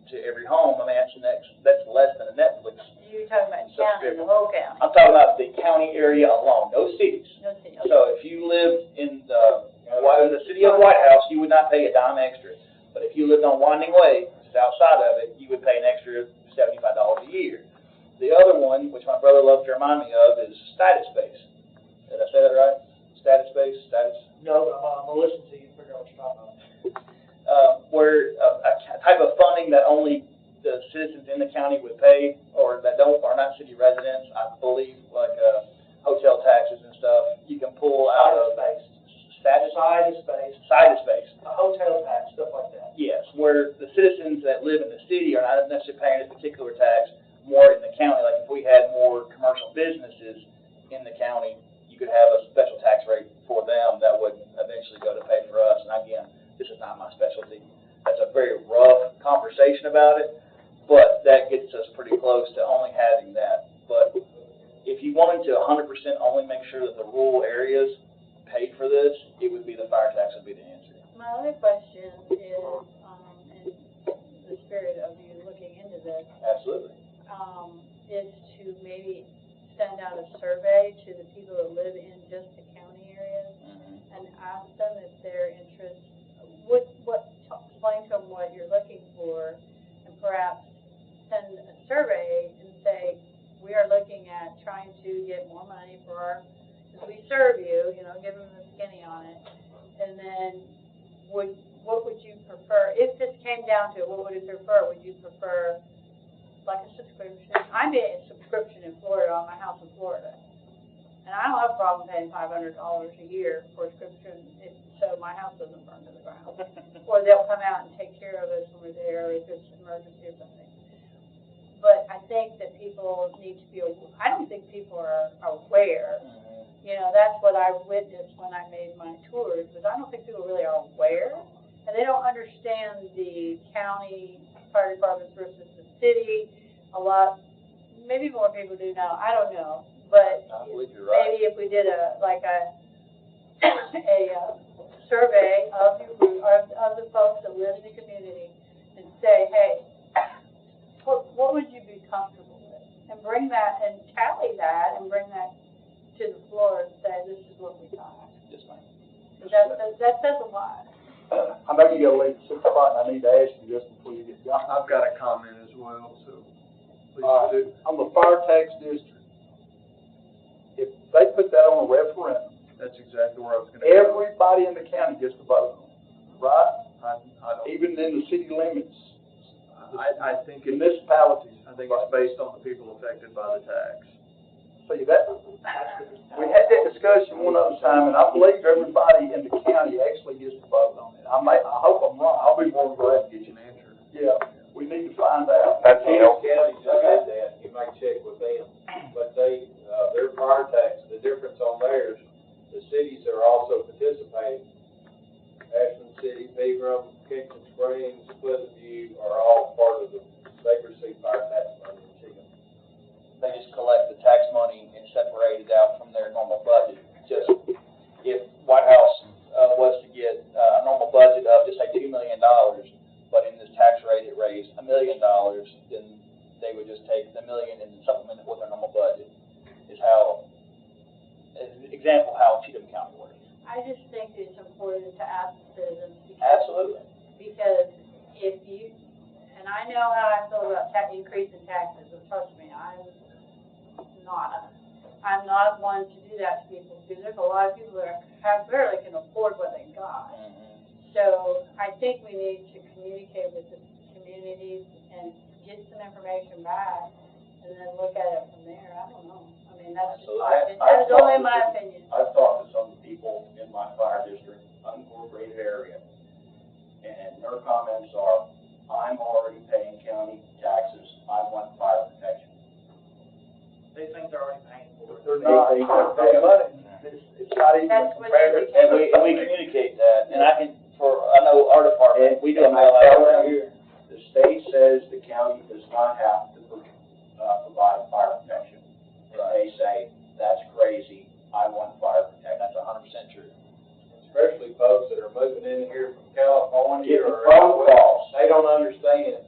Speaker 3: to every home, that's less than a Netflix.
Speaker 1: You're talking about county, the whole county.
Speaker 3: I'm talking about the county area alone, no cities.
Speaker 1: No city, okay.
Speaker 3: So if you lived in the city of White House, you would not pay a dime extra. But if you lived on Winding Way, which is outside of it, you would pay an extra $75 a year. The other one, which my brother loves to remind me of, is status base. Did I say that right? Status base, status?
Speaker 6: No, I'm gonna listen to you and figure out what you're talking about.
Speaker 3: Where a type of funding that only the citizens in the county would pay, or that are not city residents, I believe, like hotel taxes and stuff, you can pull out of side of space,
Speaker 6: a hotel tax, stuff like that.
Speaker 3: Yes, where the citizens that live in the city are not necessarily paying a particular tax, more in the county. Like if we had more commercial businesses in the county, you could have a special tax rate for them that would eventually go to pay for us. And again, this is not my specialty. That's a very rough conversation about it, but that gets us pretty close to only having that. But if you wanted to 100% only make sure that the rural areas paid for this, it would be the fire tax would be the answer.
Speaker 1: My other question is, in the spirit of you looking into this,
Speaker 3: Absolutely.
Speaker 1: is to maybe send out a survey to the people that live in just the county areas and ask them if their interest, explain to them what you're looking for, and perhaps send a survey and say, we are looking at trying to get more money for our, because we serve you, give them the skinny on it, and then what would you prefer, if this came down to it, what would you prefer? Would you prefer like a subscription? I made a subscription in Florida on my house in Florida, and I don't have a problem paying $500 a year for a subscription, so my house doesn't burn to the ground. Or they'll come out and take care of us when we're there, or if it's an emergency or something. But I think that people need to be, I don't think people are aware. That's what I witnessed when I made my tours, was I don't think people really are aware, and they don't understand the county fire departments versus the city. A lot, maybe more people do now, I don't know, but
Speaker 3: I believe you're right.
Speaker 1: maybe if we did a survey of the folks that live in the community and say, hey, what would you be comfortable with? And bring that and tally that and bring that to the floor and say, this is what we got.
Speaker 3: Yes, ma'am.
Speaker 1: That says a lot.
Speaker 7: I know you got to leave at 6 o'clock, and I need to ask you just before you get going.
Speaker 2: I've got a comment as
Speaker 9: well, so please
Speaker 7: All
Speaker 9: do.
Speaker 7: right, on the fire tax district, if they put that on a referendum,
Speaker 2: That's exactly where I was gonna go.
Speaker 7: everybody in the county gets to vote on it, right?
Speaker 2: I don't,
Speaker 7: Even in the city limits,
Speaker 2: I think it's,
Speaker 7: municipalities.
Speaker 2: I think it's based on the people affected by the tax.
Speaker 7: See, that, we had that discussion one other time, and I believe everybody in the county actually gets to vote on it. I hope I'm wrong, I'll be more than glad to get you an answer. Yeah, we need to find out.
Speaker 5: That's
Speaker 8: Sumner County just did that, you may check with them, but they, their fire tax, the difference on theirs, the cities are also participating. Ashland City, Pegram, Kitchen Springs, Pleasant View are all part of the, they receive fire tax money in Chico.
Speaker 3: They just collect the tax money and separate it out from their normal budget. Just, if White House, was to get a normal budget of, just say, $2 million, but in this tax rate it raised $1 million, then they would just take the million and supplement it with their normal budget, is how, as an example, how Cheatham County works.
Speaker 1: I just think it's important to ask citizens.
Speaker 3: Absolutely.
Speaker 1: Because if you, and I know how I feel about increase in taxes, but trust me, I'm not one to do that to people, because there's a lot of people that barely can afford what they got. So I think we need to communicate with the communities and get some information back, and then look at it from there. I don't know. I mean, that's just that's only my opinion.
Speaker 5: I've talked to some people in my fire district, unincorporated area, and their comments are, I'm already paying county taxes, I want fire protection.
Speaker 6: They think they're already paying for it.
Speaker 7: They're not,
Speaker 5: They think
Speaker 7: they're money, it's not even
Speaker 1: That's what
Speaker 7: compared.
Speaker 1: they
Speaker 3: And we communicate that, and I know our department, we do a
Speaker 5: And I
Speaker 3: mail
Speaker 5: tell
Speaker 3: out
Speaker 5: them,
Speaker 3: here.
Speaker 5: the state says the county does not have to provide fire protection. And they say, that's crazy, I want fire protection.
Speaker 3: That's 100% true.
Speaker 8: Especially folks that are moving in here from California
Speaker 5: Getting
Speaker 8: or.
Speaker 5: phone calls.
Speaker 8: They don't understand.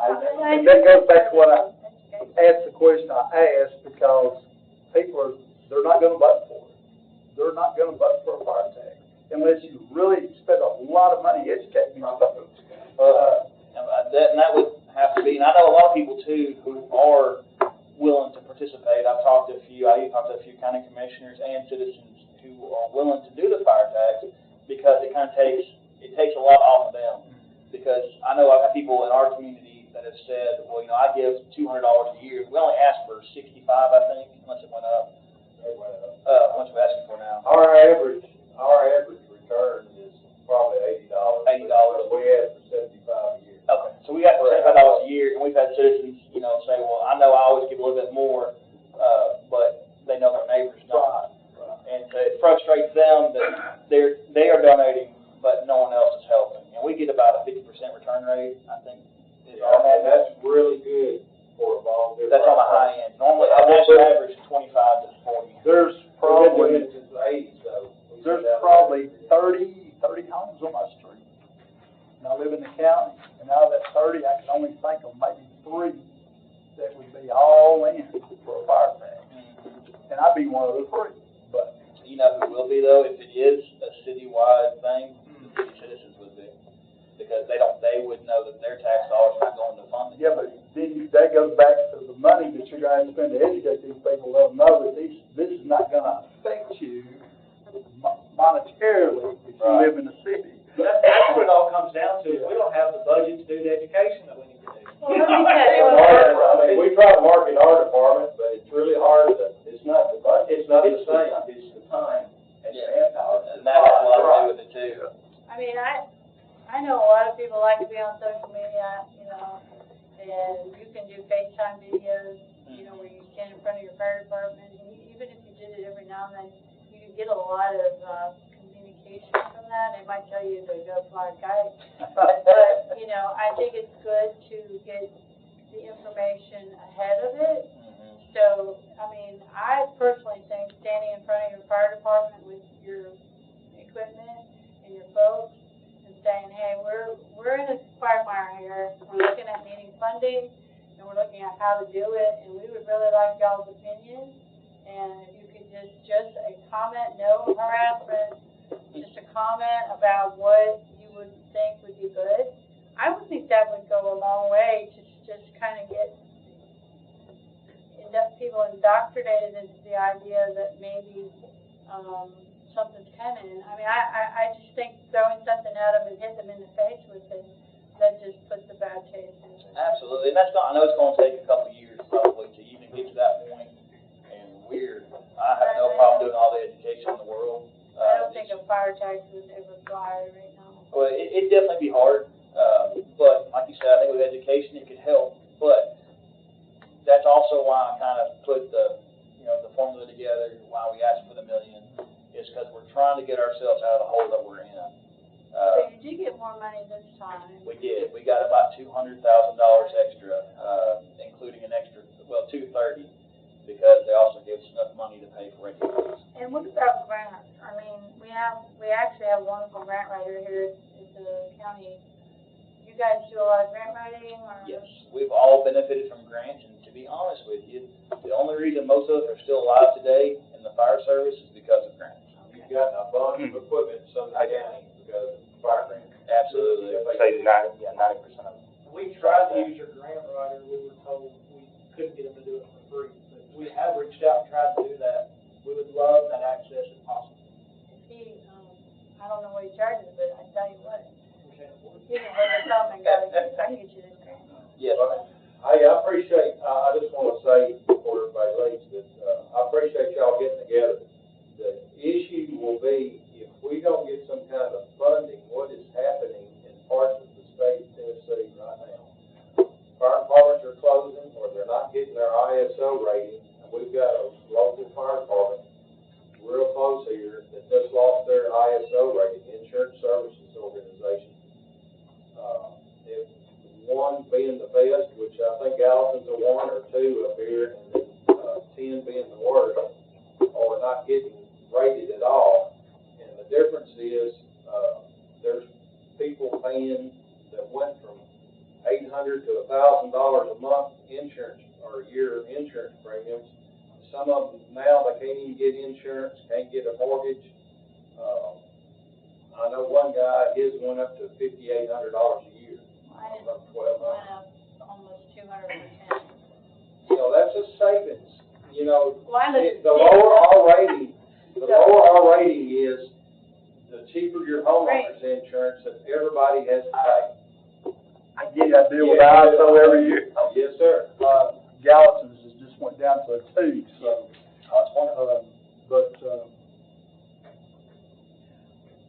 Speaker 7: And that goes back to what I asked the question I asked, because people they're not gonna vote for it. They're not gonna vote for a fire tax unless you really spend a lot of money educating them.
Speaker 3: That would have to be, and I know a lot of people too who are willing to participate. I talked to a few county commissioners and citizens who are willing to do the fire tax, because it takes a lot off of them. Because I know I've got people in our community that have said, well, I give $200 a year. We only ask for 65, I think, unless it went up. How much are we asking for now?
Speaker 8: Our average return is probably $80.
Speaker 3: $80.
Speaker 8: We ask for 75 a year.
Speaker 3: Okay, so we got $75 a year, and we've had citizens, say, well, I know I always give a little bit more, but they know their neighbors don't. And so it frustrates them that they are donating, but no one else is helping. And we get about a 50% return rate, I think.
Speaker 8: And that's really good for a volunteer.
Speaker 3: That's on the high end. Normally, our national average is 25 to 40.
Speaker 7: There's probably
Speaker 8: Since the 80s, so.
Speaker 7: There's probably 30 homes on my street. And I live in the county, and out of that 30, I can only think of maybe 3 that would be all in for a fire tax. And I'd be one of the 3, but.
Speaker 3: You know who will be, though, if it is a citywide thing, the city citizens would be. Because they would know that their tax dollars are not going to fund it.
Speaker 7: Yeah, but then that goes back to the money that you're going to spend to educate these people, let them know that this is not gonna affect you monetarily if you live in the city.
Speaker 6: That's what it all comes down to, is we don't have the budget to do the education that we need to do.
Speaker 1: Well, let me tell you what.
Speaker 8: I mean, we try to market our department, but it's really hard it's not the budget, it's not the same.
Speaker 5: It's the time and
Speaker 3: Yeah.
Speaker 5: manpower.
Speaker 3: And that has a lot to do with it, too.
Speaker 1: I mean, I know a lot of people like to be on social media, and you can do FaceTime videos, where you stand in front of your fire department, and even if you did it every now and then, you can get a lot of communication from that. They might tell you to go fly a kite, but, I think it's good to get the information ahead of it. So, I mean, I personally think standing in front of your fire department with your equipment and your folks and saying, hey, we're in a quagmire here. We're looking at needing funding, and we're looking at how to do it, and we would really like y'all's opinion. And if you could just a comment, no harassment, just a comment about what you would think would be good. I would think that would go a long way to just kind of get people indoctrinated into the idea that maybe, something's coming. I mean, I just think throwing something at them and hitting them in the face with it, that just puts a bad taste in it.
Speaker 3: Absolutely, and that's not, I know it's gonna take a couple of years probably to even get to that point, and I have no problem doing all the education in the world.
Speaker 1: I don't think a fire tax would ever fly right now.
Speaker 3: Well, it'd definitely be hard, but like you said, I think with education it could help, but that's also why I kind of put the formula together, why we asked for the $1 million, is because we're trying to get ourselves out of the hole that we're in.
Speaker 1: So you did get more money this time.
Speaker 3: We did. We got about $200,000 extra, including an extra, $230,000, because they also gave us enough money to pay for radios.
Speaker 1: And what about grants? I mean, we actually have a wonderful grant writer here at the county. You guys do a lot of grant writing, or?
Speaker 3: Yes, we've all benefited from grants, and to be honest with you, the only reason most of us are still alive today in the fire service is because of grants.
Speaker 8: You've got a bunch of equipment in Sumner County because of fire grants.
Speaker 3: Absolutely.
Speaker 4: Say 90% of it.
Speaker 6: We tried to use your grant writer, we were told we couldn't get them to do it for free, but we have reached out and tried to do that. We would love that access if possible.
Speaker 1: I don't know what he charges, but I tell you what,
Speaker 6: We can't afford it.
Speaker 1: you can hold us up and go, I can get you this grant.
Speaker 3: Yes.
Speaker 8: Hey, I appreciate, I just want to say before everybody leaves that, I appreciate y'all getting together. The issue will be if we don't get some kind of funding, what is happening in parts of the state of Tennessee right now. Fire departments are closing or they're not getting their ISO rating. And we've got a local fire department real close here that just lost their ISO rating, Insurance Services Organization. If one being the best, which I think Allison's a 1 or 2 up here, and then 10 being the worst, or not getting rated at all. And the difference is, there's people paying that went from $800 to $1,000 a month insurance or year insurance premiums. Some of them now they can't even get insurance, can't get a mortgage. I know one guy, his went up to $5,800 a year.
Speaker 1: Mine
Speaker 8: About
Speaker 1: went
Speaker 8: 1,200.
Speaker 1: up almost 200%.
Speaker 8: That's a savings.
Speaker 1: Mine
Speaker 8: The lower our rating, is, the cheaper your homeowner's insurance that everybody has to pay.
Speaker 7: I deal with ISO every year.
Speaker 8: Yes, sir.
Speaker 7: Gallison's just went down to a 2, so,
Speaker 3: That's wonderful.
Speaker 7: but,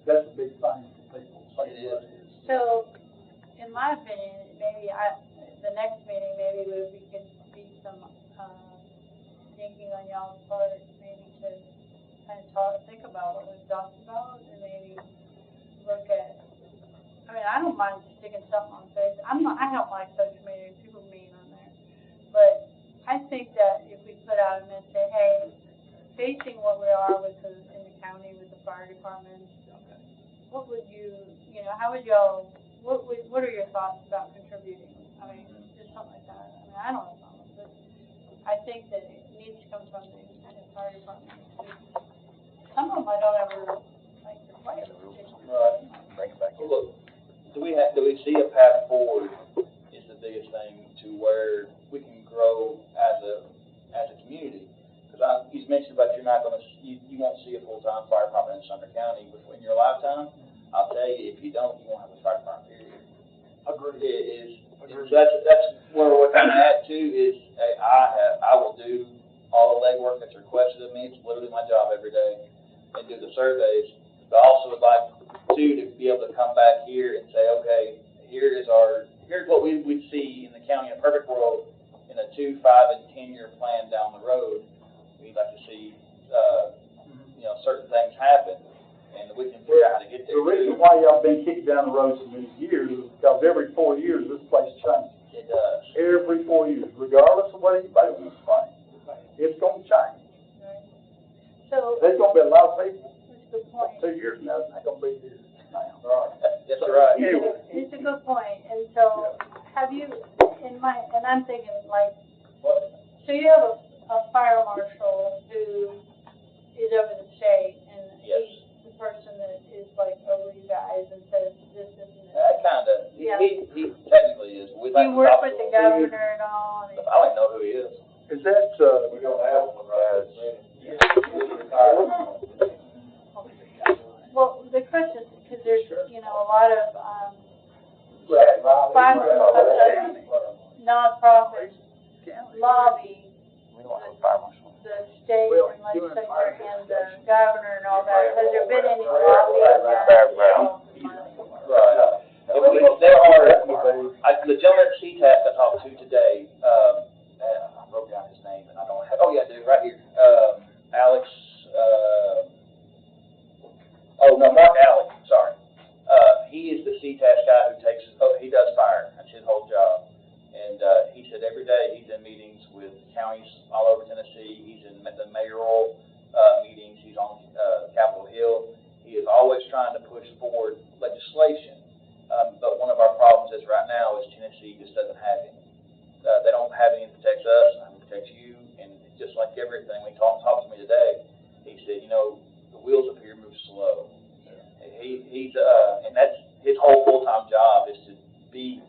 Speaker 7: that's a big thing for people.
Speaker 3: It is.
Speaker 1: So, in my opinion, maybe the next meeting, maybe we could be some, thinking on y'all's part, maybe to kind of think about what we've talked about, and maybe look at, I mean, I don't mind sticking something on Facebook. I don't like social media, people mean on there. But I think that if we put out a message, say, hey, facing what we are with in the county with the fire departments, what would how would y'all, what are your thoughts about contributing? I mean, just something like that. I mean, I don't have problems, but I think that it needs to come from the fire department. Some of them I don't ever like to play with.
Speaker 3: Right.
Speaker 4: Bring it back.
Speaker 3: Look, do we see a path forward is the biggest thing to where we can grow as a community. Because he's mentioned about you won't see a full-time fire department in Sumner County in your lifetime. I'll tell you, if you don't, you won't have a fire department, period.
Speaker 7: Agreed.
Speaker 3: So that's where we're kind of at too, is I will do all the legwork that's requested of me. It's literally my job every day, and do the surveys. But I also would like to be able to come back here and say, okay, here's what we would see in the county in a perfect world in a 2, 5, and 10-year plan down the road. We'd like to see certain things happen, and we can figure out how to get there.
Speaker 7: The reason why y'all been kicked down the road so many years is because every 4 years this place changes.
Speaker 3: It does.
Speaker 7: Every 4 years, regardless of what anybody wants to say, it's going to change.
Speaker 1: So,
Speaker 7: There's going to be a lot of people.
Speaker 1: that's a good point.
Speaker 7: 2 years from now, it's not going to be here now.
Speaker 3: That's right.
Speaker 7: Anyway.
Speaker 1: It's a good point. And so, have you, and I'm thinking like, so you have a fire marshal who is over the state, and
Speaker 3: Yes.
Speaker 1: he's the person that is like over you guys and says this, and this.
Speaker 3: Kind of.
Speaker 1: Yeah.
Speaker 3: He technically is. we'd
Speaker 1: Do
Speaker 3: like
Speaker 1: you
Speaker 3: to
Speaker 1: work
Speaker 3: talk
Speaker 1: with
Speaker 3: to
Speaker 1: the
Speaker 3: him.
Speaker 1: governor and all?
Speaker 3: I don't even know who he is.
Speaker 7: Is that,
Speaker 8: We don't have one right this minute. He's retired.
Speaker 1: Well, the question is, because there's, you know, a lot of, nonprofits lobby
Speaker 4: We don't have a fire marshal.
Speaker 1: the state and legislature and the governor and all that. Has there been any lobbying done?
Speaker 3: Right. There are, the gentleman at CTAC I talked to today, I wrote down his name and I don't have, oh yeah, dude, right here, Alex, Mark Alley, sorry. He is the CTAC guy who he does fire, that's his whole job. And, he said every day he's in meetings with counties all over Tennessee, he's in the mayoral, meetings, he's on, Capitol Hill. He is always trying to push forward legislation. But one of our problems is right now is Tennessee just doesn't have any. They don't have any that protects us, and protects you, and just like everything, when he talked to me today, he said, you know, the wheels up here move slow. And that's his whole full-time job is to be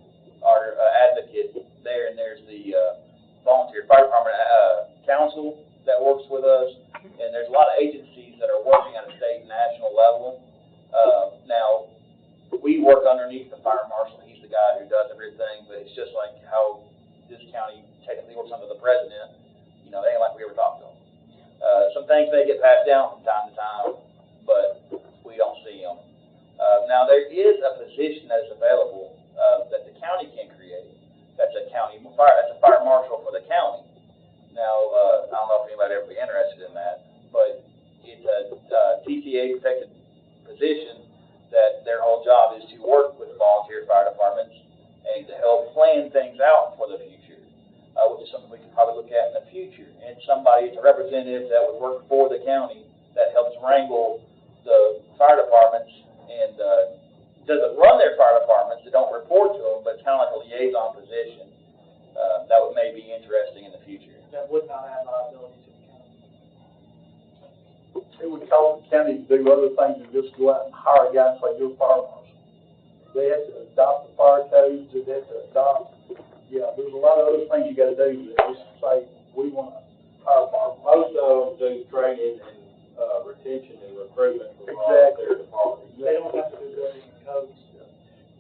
Speaker 3: our advocate there, and there's the volunteer fire department council that works with us, and there's a lot of agencies that are working at a state and national level. Now, we work underneath the fire marshal, he's the guy who does everything, but it's just like how this county technically works under the president, you know, it ain't like we ever talk to him. Some things may get passed down from time to time, but we don't see them. Now, there is a position that is available that the county can create. That's a fire marshal for the county. Now, I don't know if anybody ever be interested in that, but it's a TCA protected position that their whole job is to work with volunteer fire departments and to help plan things out for the future, which is something we could probably look at in the future. And somebody, it's a representative that would work for the county that helps wrangle the fire departments and doesn't run their fire departments, they don't report to them, but it's kind of like a liaison position. That would may be interesting in the future.
Speaker 6: That would not add liability to the county.
Speaker 7: it would cause the county to do other things than just go out and hire a guy and say, you're a fire marshal. They have to adopt the fire codes, they have to adopt, there's a lot of other things you gotta do, just say, we want to hire a fire marshal.
Speaker 8: Most of them do training and, retention and recruitment for volunteer departments.
Speaker 6: They don't have to do building codes.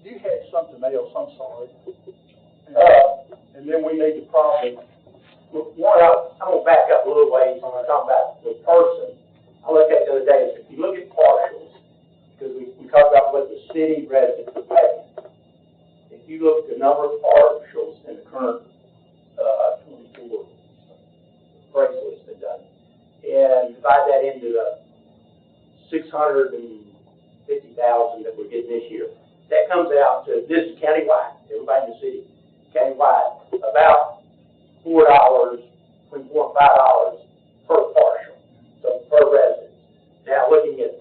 Speaker 7: You had something else, I'm sorry. And then we need to probably,
Speaker 5: I'm gonna back up a little ways when we're talking about the person. I looked at the other day, if you look at partials, because we talked about what the city residents are paying. If you look at the number of partials in the current, 24 appraisal that's been done, and divide that into the 650,000 that we're getting this year, that comes out to, this is countywide, everybody in the city, countywide, about $4, between $4 and $5 per partial, so per resident. Now, looking at,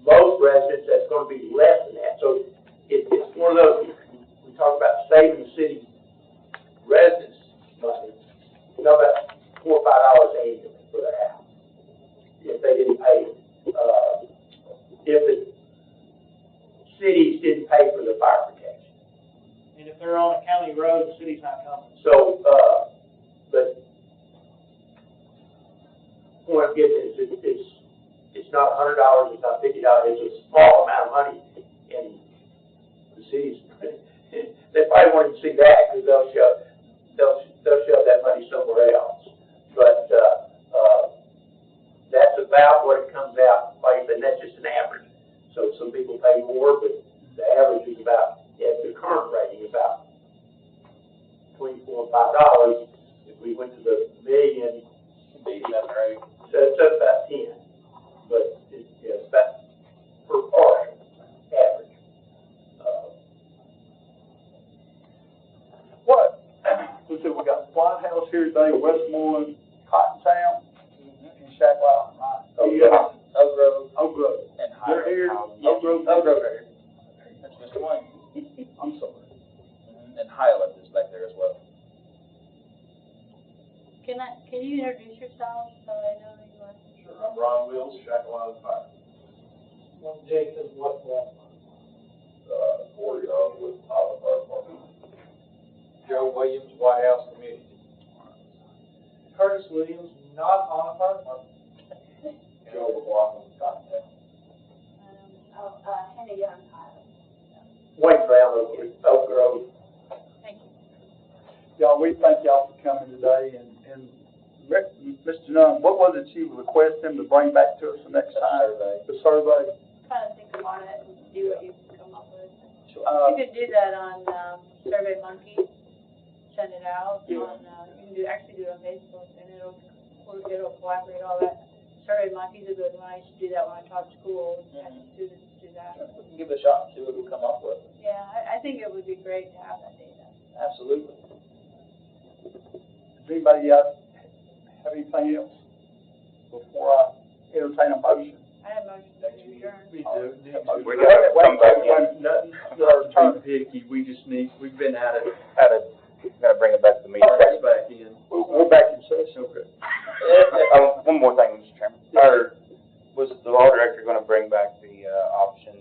Speaker 5: most residents, that's going to be less than that. So it's one of those, we talk about saving the city residents money, we talk about $4 or $5 annually for their house, if they didn't pay it. If the cities didn't pay for the fire protection.
Speaker 6: And if they're on a county road, the city's not coming.
Speaker 5: So, but point I'm getting is it's not $100, it's not $50, it's a small amount of money, and the cities, they probably won't even see that, because they'll shove that money somewhere else. But, that's about what it comes out, like, and that's just an average. So some people pay more, but the average is about, at the current rating, about between $4 and $5. If we went to the million,
Speaker 3: Maybe that's right.
Speaker 5: so it's up about 10. But it's about per partial average.
Speaker 7: what, we said we got White House here today, Westmoreland, Cottontown, and Shacklock, right?
Speaker 3: Oak Grove.
Speaker 7: Oak Grove.
Speaker 3: And
Speaker 7: They're here,
Speaker 3: Oak Grove right here. That's Mr. Wayne.
Speaker 7: I'm sorry.
Speaker 3: And Highland is back there as well.
Speaker 1: Can you introduce yourself so they know who you are?
Speaker 8: Sure, I'm Ron Wills, Shackleton Fire.
Speaker 6: One Jason, what,
Speaker 8: for y'all with all of our departments. Joe Williams, White House Community.
Speaker 6: Curtis Williams, not on a fire department.
Speaker 3: Joe McLaughlin, Cottontail.
Speaker 1: Henny Young, Ohio.
Speaker 5: Wayne Brown, Oak Grove.
Speaker 1: Thank you.
Speaker 7: Y'all, we thank y'all for coming today, and Mr. Nunn, what was it you request him to bring back to us the next time? The survey?
Speaker 1: Kind of think about it and see what you can come up with.
Speaker 3: So,
Speaker 1: You could do that on, Survey Monkey, send it out
Speaker 7: Yeah.
Speaker 1: on, you can actually do it on Facebook, and it'll collaborate all that. Survey Monkey's a good one, I used to do that when I taught school, had students do that.
Speaker 3: we can give it a shot and see what we come up with.
Speaker 1: Yeah, I think it would be great to have that data.
Speaker 3: Absolutely.
Speaker 7: Does anybody else have anything else before I entertain a motion?
Speaker 1: I have motion to adjourn.
Speaker 2: We do,
Speaker 4: We gotta come back in.
Speaker 2: Nothing, nothing picky, we've been at it,
Speaker 4: Gotta bring it back to the meeting.
Speaker 2: right back in.
Speaker 7: We're back in session.
Speaker 2: Okay.
Speaker 4: One more thing, Mr. Chairman. Or was the law director gonna bring back the, option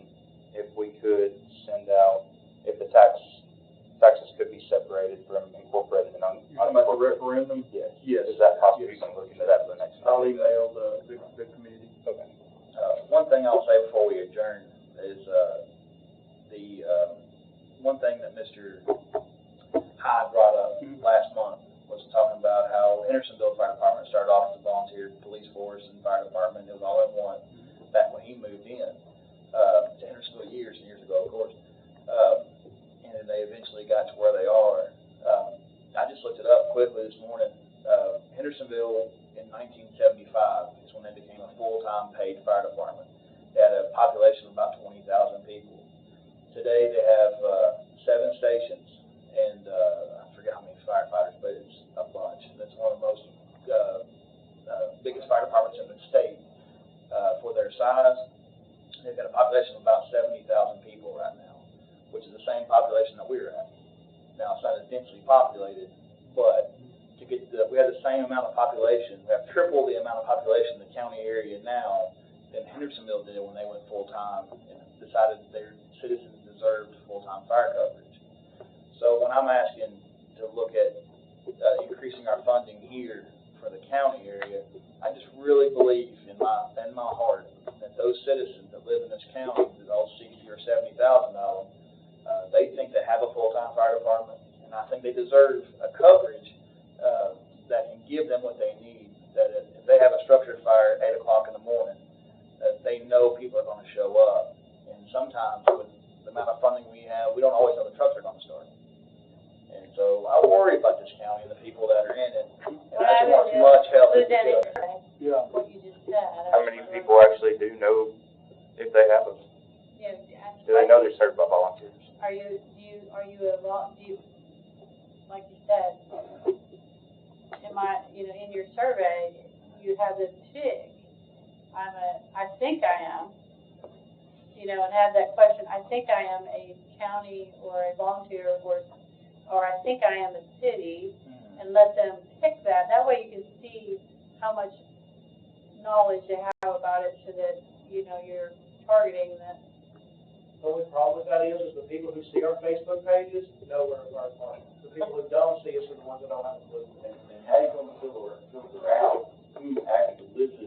Speaker 4: if we could send out, if the taxes could be separated from incorporated and
Speaker 2: You're talking about the referendum?
Speaker 4: Yes.
Speaker 2: Yes.
Speaker 4: Is that possible?
Speaker 2: Yes.
Speaker 4: You can look into that for the next
Speaker 2: I'll
Speaker 4: meeting.
Speaker 2: email the committee.
Speaker 4: Okay.
Speaker 3: One thing I'll say before we adjourn is, one thing that Mr. Hyde brought up last month was talking about how Hendersonville Fire Department started off as a volunteer police force and fire department. It was all in one back when he moved in, to Hendersonville years and years ago, of course. And then they eventually got to where they are. I just looked it up quickly this morning. Hendersonville in 1975 is when they became a full-time paid fire department. They had a population of about 20,000 people. Today they have 7 stations and I forget how many firefighters, but it's a bunch. That's one of the most biggest fire departments in the state for their size. They've got a population of about 70,000 people right now, which is the same population that we're at. Now, it's not as densely populated, but to get we have the same amount of population. We have triple the amount of population in the county area now than Hendersonville did when they went full-time and decided their citizens deserved full-time fire coverage. So when I'm asking to look at increasing our funding here for the county area, I just really believe in my heart that those citizens that live in this county, that all $60,000 or $70,000, they think they have a full-time fire department, and I think they deserve a coverage that can give them what they need. That if they have a structured fire at 8 o'clock in the morning, that they know people are going to show up. And sometimes with the amount of funding we have, we don't always know the trucks are going to start. And so I worry about this county and the people that are in it, and I just want as much help as we can.
Speaker 7: Yeah.
Speaker 1: What you just said.
Speaker 4: How many people actually do know if they have them?
Speaker 1: Yeah,
Speaker 4: Do they know they're served by volunteers?
Speaker 1: are you like you said, in your survey, you have this tick, I think I am, and have that question, I think I am a county or a volunteer or I think I am a city, and let them pick that. That way you can see how much knowledge they have about it so that, you're targeting that.
Speaker 6: The only problem with that is the people who see our Facebook pages know we're a fire department. The people who don't see us are the ones that don't have a clue.
Speaker 5: And how you gonna filter out who actually lives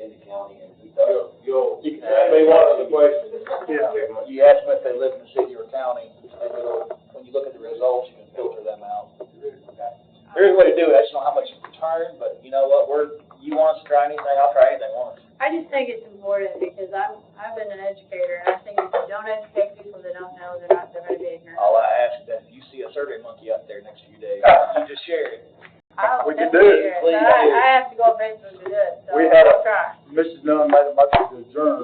Speaker 5: in the county and who doesn't?
Speaker 8: That'd be one of the questions.
Speaker 7: Yeah.
Speaker 3: You ask them if they live in the city or county, and when you look at the results, you can filter them out. There is a way to do it. I just don't know how much return, but you know what? You want us to try anything, I'll try anything once.
Speaker 1: I just think it's important because I've been an educator, and I think if you don't educate people that don't know, they're going to be ignorant.
Speaker 3: All I ask is that if you see a survey monkey out there next few days, you just share it.
Speaker 1: I
Speaker 7: We
Speaker 1: will
Speaker 7: can do
Speaker 1: definitely
Speaker 7: it.
Speaker 1: share but I have to go on Facebook to do it, so
Speaker 7: We had
Speaker 1: I'll try.
Speaker 7: Mrs. Nunn made a motion to adjourn.